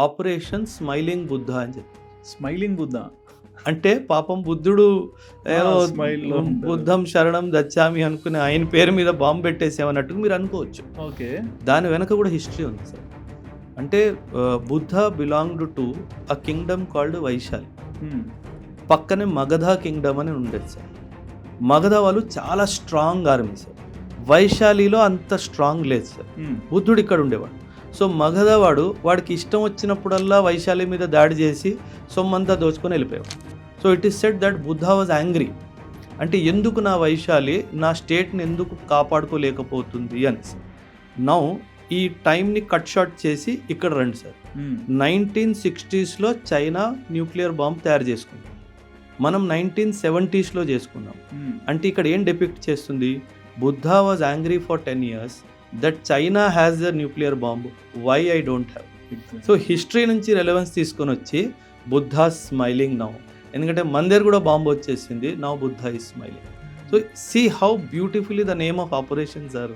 Operation smiling Buddha అని చెప్పి. Smiling Buddha అంటే పాపం బుద్ధుడు ఏదో స్మైల్లో బుద్ధం శరణం దచ్చామి అనుకుని ఆయన పేరు మీద బాంబు పెట్టేసామన్నట్టు మీరు అనుకోవచ్చు. ఓకే. దాని వెనక కూడా హిస్టరీ ఉంది సార్. అంటే Buddha belonged to a kingdom called Vaishali. పక్కనే మగధ కింగ్డమ్ అని ఉండేది సార్. మగధ వాళ్ళు చాలా స్ట్రాంగ్ ఆర్మీ సార్. వైశాలిలో అంత స్ట్రాంగ్ లేదు సార్. బుద్ధుడు ఇక్కడ ఉండేవాడు. సో మగధ వాడికి ఇష్టం వచ్చినప్పుడల్లా వైశాలి మీద దాడి చేసి సొమ్మంతా దోచుకొని వెళ్ళిపోయాడు. So it is said that Buddha was angry. అంటే ఎందుకు నా వైశాలి నా స్టేట్ని ఎందుకు కాపాడుకోలేకపోతుంది అనేసి. నౌ ఈ టైంని కట్ షార్ట్ చేసి ఇక్కడ రండి sir. 1960s China nuclear bomb తయారు చేసుకుంది. మనం 1970s చేసుకున్నాం. అంటే ఇక్కడ ఏం డిపిక్ట్ చేస్తుంది? Buddha was angry for 10 years that China has the nuclear bomb, why I don't have. So history నుంచి రెలవెన్స్ తీసుకొని వచ్చి బుద్ధ స్మైలింగ్ నౌ. ఎందుకంటే మన దగ్గర కూడా బాంబు వచ్చేసింది. Now Buddha is smiling. So see how beautifully the name of operations are